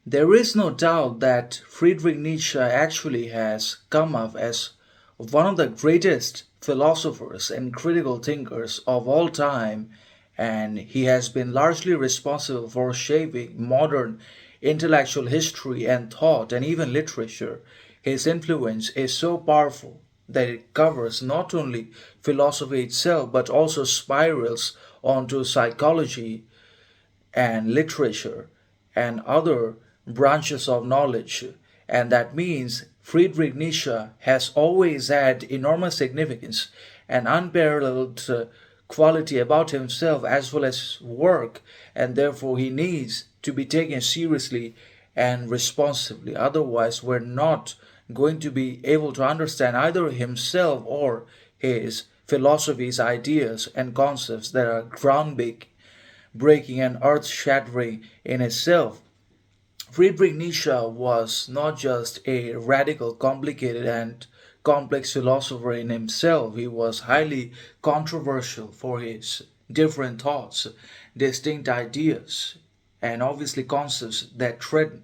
There is no doubt that Friedrich Nietzsche actually has come up as one of the greatest philosophers and critical thinkers of all time, and he has been largely responsible for shaping modern intellectual history and thought and even literature. His influence is so powerful that it covers not only philosophy itself but also spirals onto psychology and literature and other branches of knowledge. And that means Friedrich Nietzsche has always had enormous significance and unparalleled quality about himself as well as work, and therefore he needs to be taken seriously and responsibly. Otherwise, we're not going to be able to understand either himself or his philosophies, ideas, and concepts that are groundbreaking breaking and earth shattering in itself. Friedrich Nietzsche was not just a radical, complicated, and complex philosopher in himself, he was highly controversial for his different thoughts, distinct ideas, and obviously concepts that threaten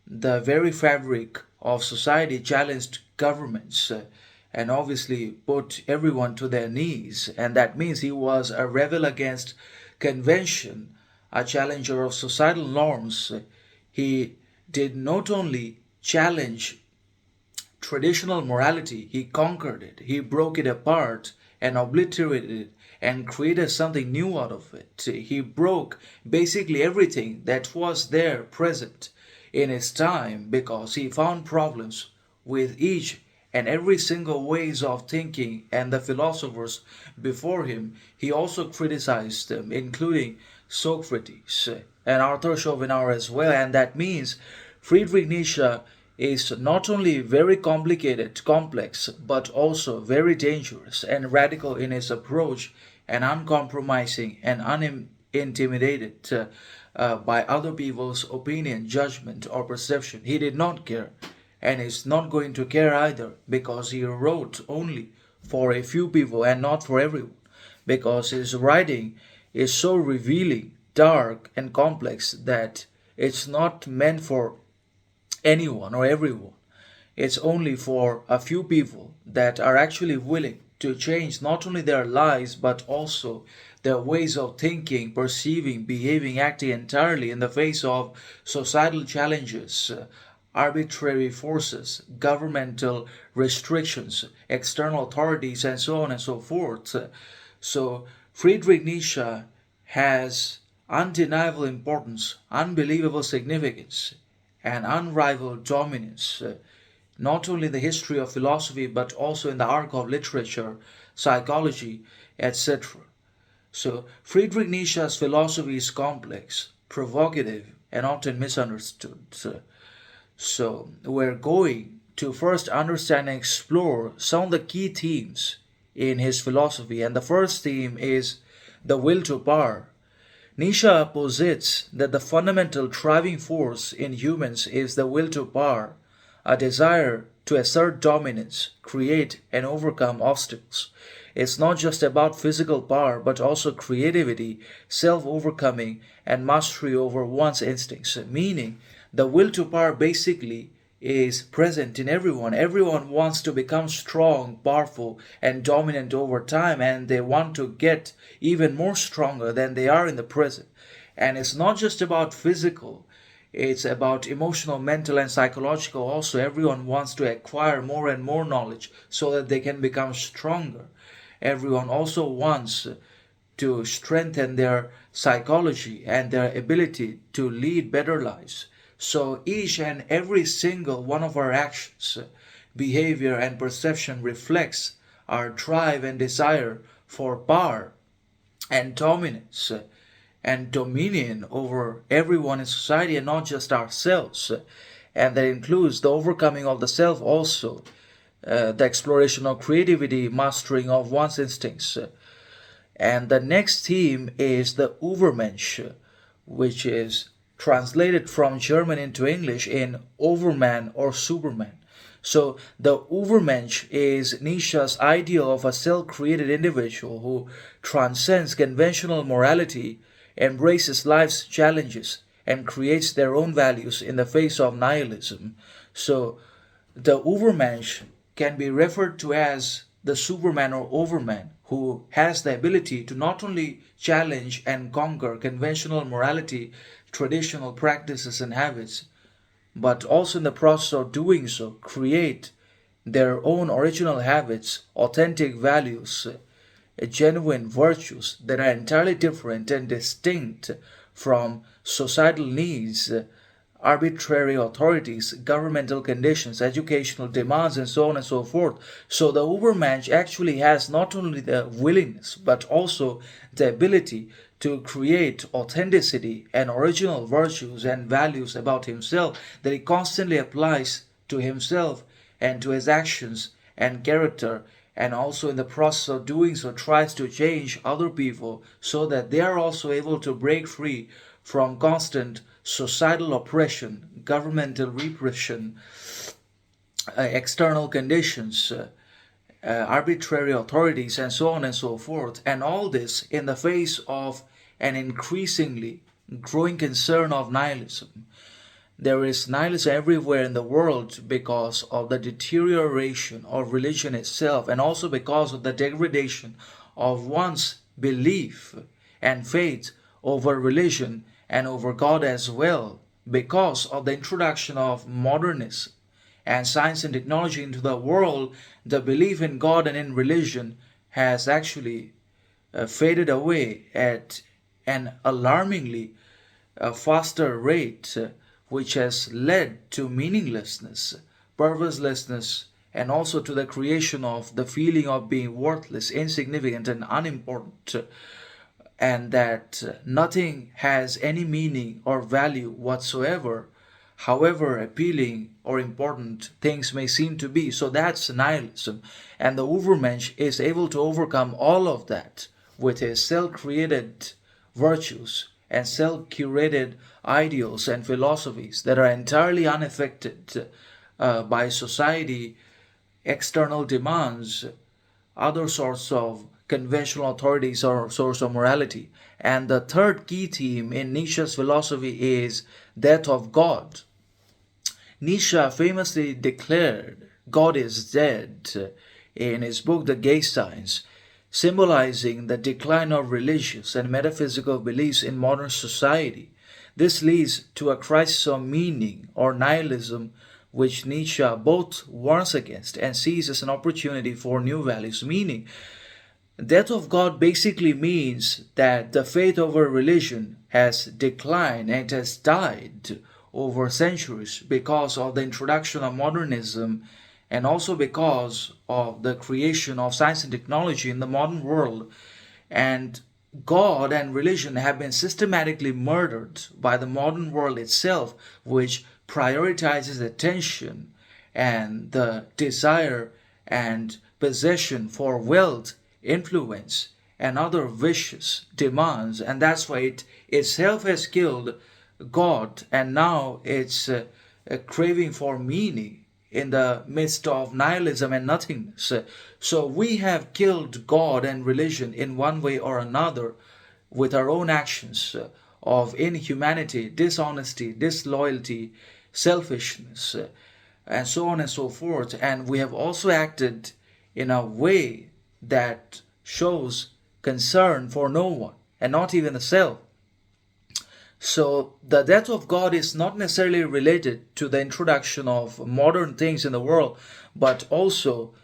the very fabric of society, challenged governments, and obviously put everyone to their knees. And that means he was a rebel against convention, a challenger of societal norms. He did not only challenge traditional morality, he conquered it, he broke it apart and obliterated it and created something new out of it. He broke basically everything that was there present in his time because he found problems with each and every single ways of thinking and the philosophers before him. He also criticized them, including Socrates and Arthur Schopenhauer as well. And that means Friedrich Nietzsche is not only very complicated, complex, but also very dangerous and radical in his approach and uncompromising and unintimidated by other people's opinion, judgment, or perception. He did not care and is not going to care either because he wrote only for a few people and not for everyone because his writing is so revealing, dark, and complex that it's not meant for anyone or everyone. It's only for a few people that are actually willing to change not only their lives but also their ways of thinking, perceiving, behaving, acting entirely in the face of societal challenges, arbitrary forces, governmental restrictions, external authorities, and so on and so forth. So, Friedrich Nietzsche has undeniable importance, unbelievable significance, and unrivaled dominance, not only in the history of philosophy but also in the arc of literature, psychology, etc. So, Friedrich Nietzsche's philosophy is complex, provocative, and often misunderstood. So, we're going to first understand and explore some of the key themes in his philosophy. And the first theme is the will to power. Nietzsche posits that the fundamental driving force in humans is the will to power, a desire to assert dominance, create and overcome obstacles. It's not just about physical power, but also creativity, self overcoming, and mastery over one's instincts. Meaning, the will to power basically is present in everyone. Everyone wants to become strong, powerful, and dominant over time, and they want to get even more stronger than they are in the present. And it's not just about physical, it's about emotional, mental, and psychological. Also, everyone wants to acquire more and more knowledge so that they can become stronger. Everyone also wants to strengthen their psychology and their ability to lead better lives. So each and every single one of our actions, behavior, and perception reflects our drive and desire for power and dominance and dominion over everyone in society and not just ourselves. And that includes the overcoming of the self also, the exploration of creativity, mastering of one's instincts. And the next theme is the Übermensch, which is translated from German into English in Overman or Superman. So the Übermensch is Nietzsche's ideal of a self-created individual who transcends conventional morality, embraces life's challenges, and creates their own values in the face of nihilism. So the Übermensch can be referred to as the Superman or Overman who has the ability to not only challenge and conquer conventional morality, traditional practices, and habits, but also in the process of doing so, create their own original habits, authentic values, genuine virtues that are entirely different and distinct from societal needs, arbitrary authorities, governmental conditions, educational demands, and so on and so forth. So the Ubermensch actually has not only the willingness but also the ability to create authenticity and original virtues and values about himself that he constantly applies to himself and to his actions and character, and also in the process of doing so tries to change other people so that they are also able to break free from constant societal oppression, governmental repression, external conditions, arbitrary authorities, and so on and so forth. And all this in the face of an increasingly growing concern of nihilism. There is nihilism everywhere in the world because of the deterioration of religion itself, and also because of the degradation of one's belief and faith over religion and over God as well, because of the introduction of modernism and science and technology into the world. The belief in God and in religion has actually faded away at an alarmingly faster rate, which has led to meaninglessness, purposelessness, and also to the creation of the feeling of being worthless, insignificant, and unimportant, and that nothing has any meaning or value whatsoever, however appealing or important things may seem to be. So that's nihilism. And the Ubermensch is able to overcome all of that with his self-created virtues and self-curated ideals and philosophies that are entirely unaffected by society, external demands, other sorts of conventional authorities or source of morality. And the third key theme in Nietzsche's philosophy is death of God. Nietzsche famously declared God is dead in his book The Gay Science, symbolizing the decline of religious and metaphysical beliefs in modern society. This leads to a crisis of meaning or nihilism, which Nietzsche both warns against and sees as an opportunity for new values. Meaning, death of God basically means that the faith over religion has declined and it has died over centuries because of the introduction of modernism, and also because of the creation of science and technology in the modern world. And God and religion have been systematically murdered by the modern world itself, which prioritizes attention and the desire and possession for wealth, influence, and other vicious demands. And that's why it itself has killed God, and now it's a craving for meaning in the midst of nihilism and nothingness. So we have killed God and religion in one way or another with our own actions of inhumanity, dishonesty, disloyalty, selfishness, and so on and so forth. And we have also acted in a way that shows concern for no one and not even the self. So the death of God is not necessarily related to the introduction of modern things in the world, but also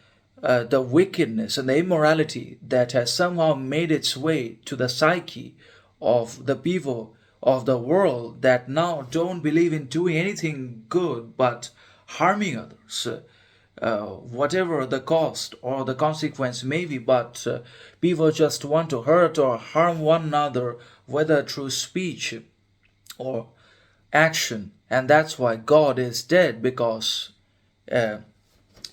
the wickedness and the immorality that has somehow made its way to the psyche of the people of the world that now don't believe in doing anything good but harming others, whatever the cost or the consequence may be. But people just want to hurt or harm one another, whether through speech or action. And that's why God is dead, because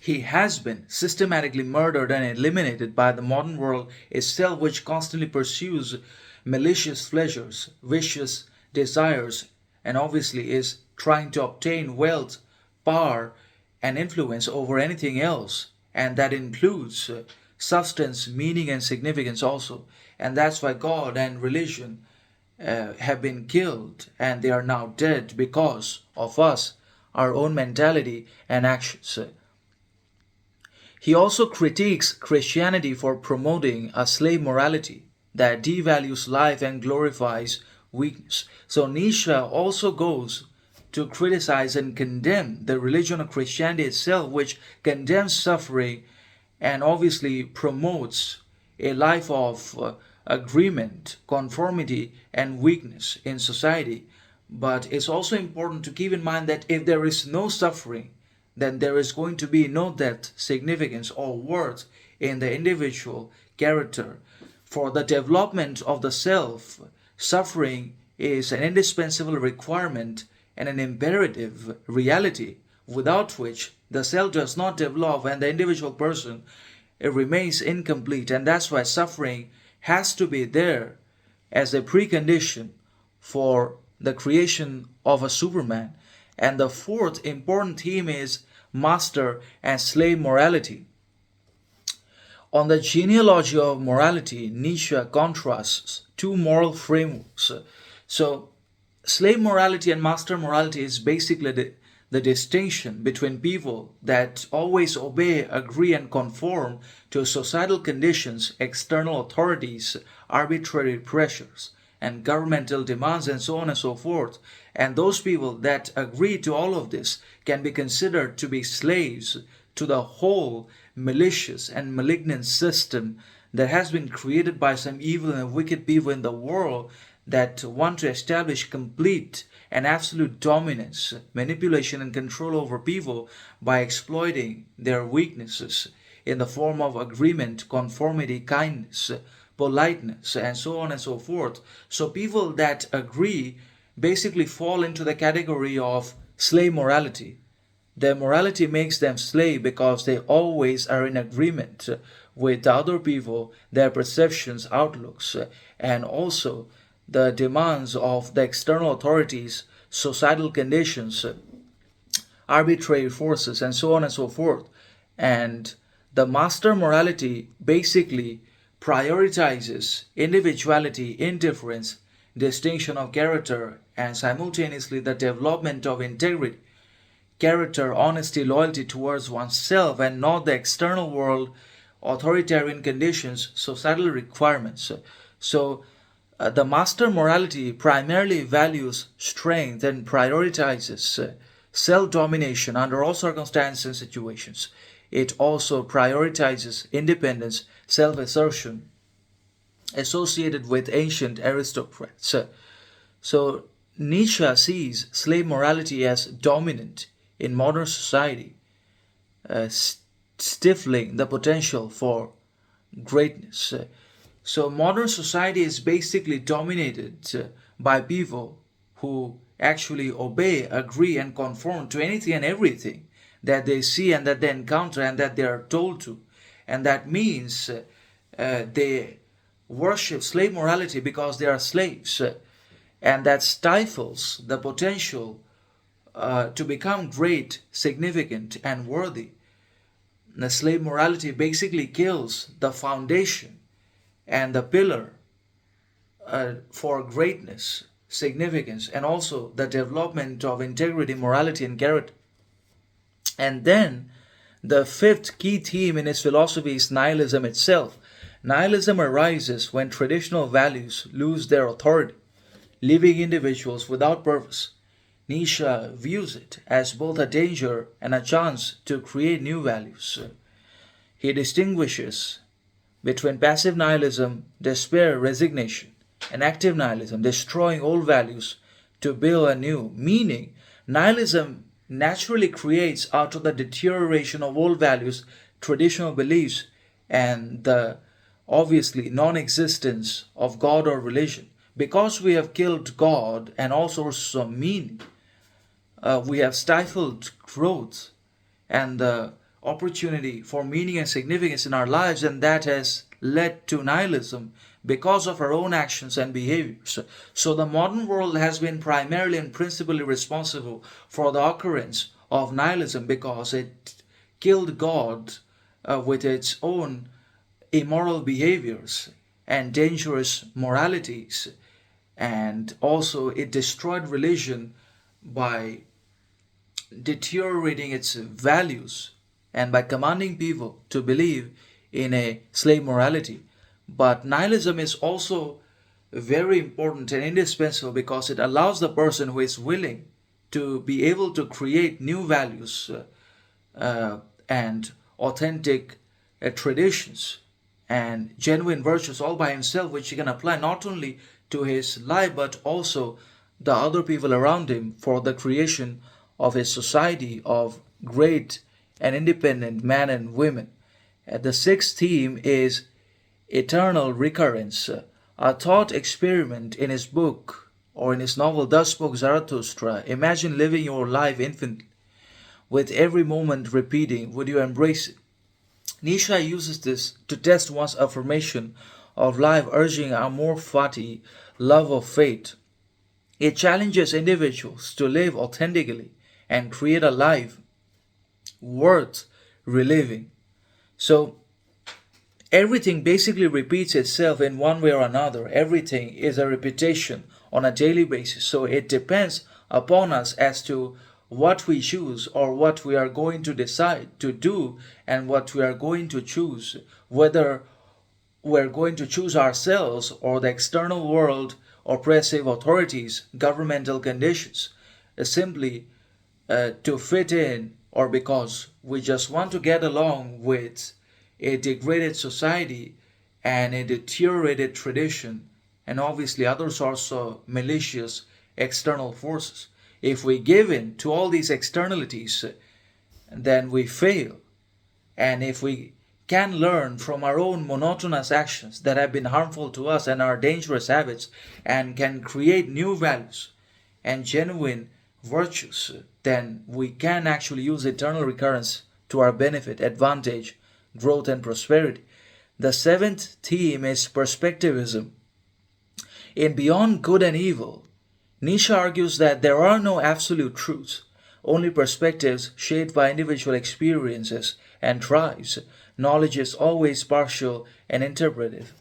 he has been systematically murdered and eliminated by the modern world itself, which constantly pursues malicious pleasures, vicious desires, and obviously is trying to obtain wealth, power, and influence over anything else. And that includes substance, meaning, and significance also. And that's why God and religion have been killed and they are now dead because of us, our own mentality and actions. He also critiques Christianity for promoting a slave morality that devalues life and glorifies weakness. So Nietzsche also goes to criticize and condemn the religion of Christianity itself, which condemns suffering and obviously promotes a life of agreement, conformity, and weakness in society. But it's also important to keep in mind that if there is no suffering, then there is going to be no depth, significance, or worth in the individual character. For the development of the self, suffering is an indispensable requirement and an imperative reality, without which the self does not develop and the individual person, it remains incomplete. And that's why suffering has to be there as a precondition for the creation of a Superman. And the fourth important theme is master and slave morality. On the genealogy of morality, Nietzsche contrasts two moral frameworks. So, slave morality and master morality is basically the distinction between people that always obey, agree, and conform to societal conditions, external authorities, arbitrary pressures, and governmental demands, and so on and so forth. And those people that agree to all of this can be considered to be slaves to the whole malicious and malignant system that has been created by some evil and wicked people in the world that want to establish complete and absolute dominance, manipulation, and control over people by exploiting their weaknesses in the form of agreement, conformity, kindness, politeness, and so on and so forth. So people that agree basically fall into the category of slave morality. Their morality makes them slave because they always are in agreement with other people, their perceptions, outlooks, and also the demands of the external authorities, societal conditions, arbitrary forces, and so on and so forth. And the master morality basically prioritizes individuality, indifference, distinction of character, and simultaneously the development of integrity, character, honesty, loyalty towards oneself, and not the external world, authoritarian conditions, societal requirements. So, the master morality primarily values strength and prioritizes self domination under all circumstances and situations. It also prioritizes independence, self assertion, associated with ancient aristocrats. So Nietzsche sees slave morality as dominant in modern society, stifling the potential for greatness. So modern society is basically dominated by people who actually obey, agree, and conform to anything and everything that they see and that they encounter and that they are told to. And that means they worship slave morality because they are slaves. And that stifles the potential to become great, significant, and worthy. The slave morality basically kills the foundation and the pillar for greatness, significance, and also the development of integrity, morality, and character. And then the fifth key theme in his philosophy is nihilism itself. Nihilism arises when traditional values lose their authority, leaving individuals without purpose. Nietzsche views it as both a danger and a chance to create new values. He distinguishes between passive nihilism, despair, resignation, and active nihilism, destroying old values to build anew. Meaning, nihilism naturally creates out of the deterioration of old values, traditional beliefs, and the obviously non existence of God or religion. Because we have killed God and all sources of meaning, we have stifled growth and the opportunity for meaning and significance in our lives, and that has led to nihilism because of our own actions and behaviors. So the modern world has been primarily and principally responsible for the occurrence of nihilism because it killed God with its own immoral behaviors and dangerous moralities. And also, it destroyed religion by deteriorating its values and by commanding people to believe in a slave morality. But nihilism is also very important and indispensable because it allows the person who is willing to be able to create new values and authentic traditions and genuine virtues all by himself, which he can apply not only to his life but also the other people around him for the creation of a society of great and independent men and women. The sixth theme is eternal recurrence. A thought experiment in his book or in his novel Thus Spoke Zarathustra. Imagine living your life infinitely, with every moment repeating, would you embrace it? Nietzsche uses this to test one's affirmation of life, urging a more fati love of fate. It challenges individuals to live authentically and create a life worth reliving. So everything basically repeats itself in one way or another. Everything is a repetition on a daily basis. So it depends upon us as to what we choose or what we are going to decide to do and what we are going to choose, whether we're going to choose ourselves or the external world, oppressive authorities, governmental conditions, simply to fit in or because we just want to get along with a degraded society and a deteriorated tradition, and obviously other sorts of malicious external forces. If we give in to all these externalities, then we fail. And if we can learn from our own monotonous actions that have been harmful to us and our dangerous habits and can create new values and genuine virtues, then we can actually use eternal recurrence to our benefit, advantage, growth, and prosperity. The seventh theme is perspectivism. In Beyond Good and Evil, Nietzsche argues that there are no absolute truths, only perspectives shaped by individual experiences and tribes. Knowledge is always partial and interpretive.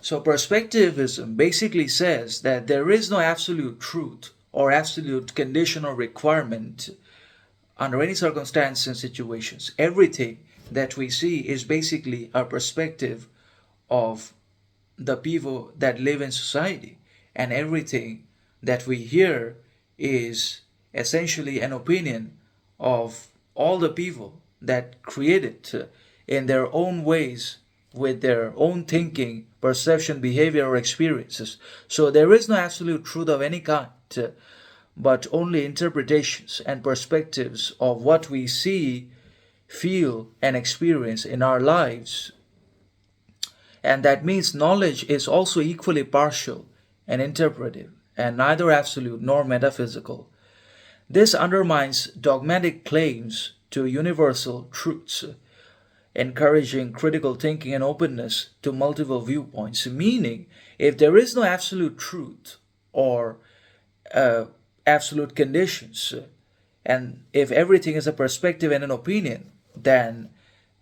So, perspectivism basically says that there is no absolute truth or absolute condition or requirement under any circumstance and situations. Everything that we see is basically a perspective of the people that live in society, and everything that we hear is essentially an opinion of all the people that created in their own ways with their own thinking, perception, behavior, or experiences. So there is no absolute truth of any kind, but only interpretations and perspectives of what we see, feel, and experience in our lives. And that means knowledge is also equally partial and interpretive, and neither absolute nor metaphysical. This undermines dogmatic claims to universal truths, encouraging critical thinking and openness to multiple viewpoints. Meaning, if there is no absolute truth or absolute conditions, and if everything is a perspective and an opinion, then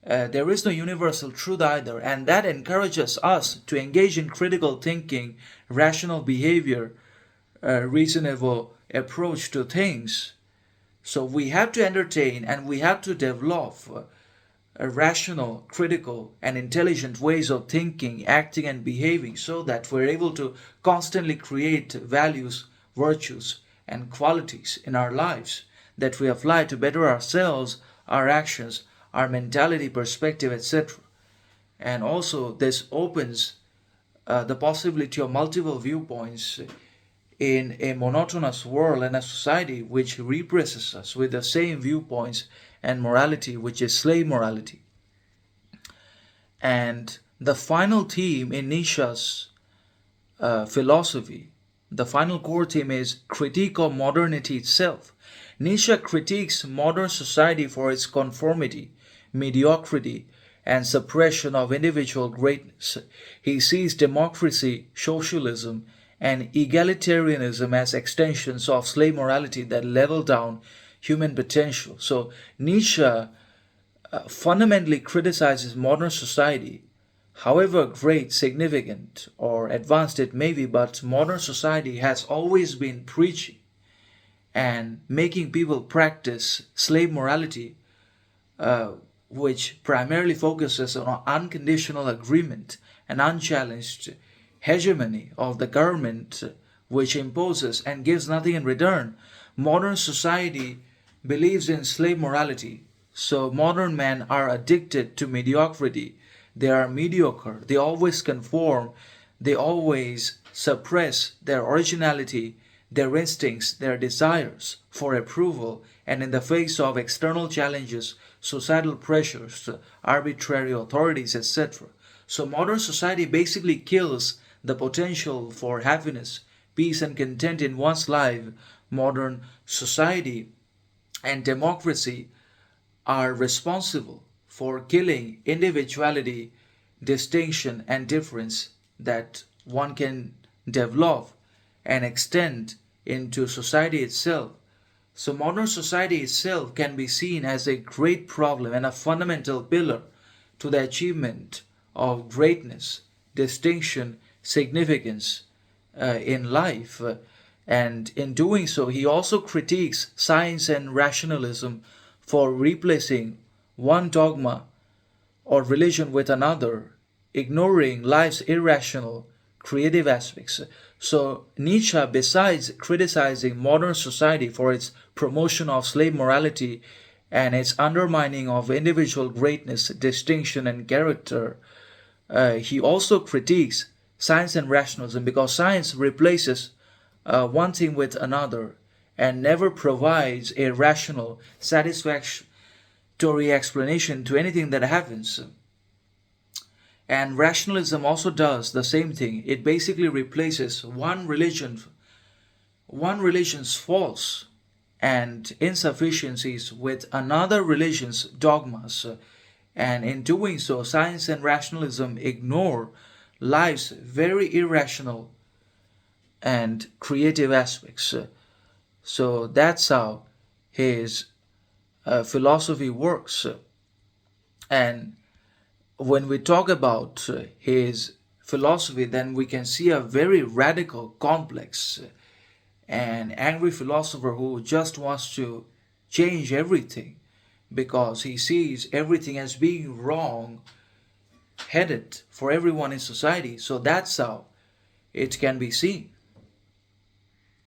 there is no universal truth either, and that encourages us to engage in critical thinking, rational behavior, reasonable approach to things. So we have to entertain and we have to develop a rational, critical, and intelligent ways of thinking, acting, and behaving so that we're able to constantly create values, virtues, and qualities in our lives that we apply to better ourselves, our actions, our mentality, perspective, etc. And also, this opens the possibility of multiple viewpoints in a monotonous world and a society which represses us with the same viewpoints and morality, which is slave morality. And the final theme in Nietzsche's philosophy, the final core theme is critique of modernity itself. Nietzsche critiques modern society for its conformity, mediocrity, and suppression of individual greatness. He sees democracy, socialism, and egalitarianism as extensions of slave morality that level down human potential. So Nietzsche fundamentally criticizes modern society However great, significant, or advanced it may be, but modern society has always been preaching and making people practice slave morality, uh, which primarily focuses on unconditional agreement and unchallenged hegemony of the government, which imposes and gives nothing in return. Modern society believes in slave morality, so modern men are addicted to mediocrity. They are mediocre, they always conform, they always suppress their originality, their instincts, their desires for approval, and in the face of external challenges, societal pressures, arbitrary authorities, etc. So modern society basically kills the potential for happiness, peace, and content in one's life. Modern society and democracy are responsible for killing individuality, distinction, and difference that one can develop and extend into society itself. So, modern society itself can be seen as a great problem and a fundamental pillar to the achievement of greatness, distinction, significance in life. And in doing so, he also critiques science and rationalism for replacing one dogma or religion with another, ignoring life's irrational, creative aspects. So, Nietzsche, besides criticizing modern society for its promotion of slave morality and its undermining of individual greatness, distinction, and character, he also critiques science and rationalism because science replaces one thing with another and never provides a rational, satisfactory explanation to anything that happens. And rationalism also does the same thing. It basically replaces one religion's faults and insufficiencies with another religion's dogmas. And in doing so, science and rationalism ignore life's very irrational and creative aspects. So that's how his philosophy works. And when we talk about his philosophy, then we can see a very radical, complex, and angry philosopher who just wants to change everything because he sees everything as being wrong headed for everyone in society. So that's how it can be seen.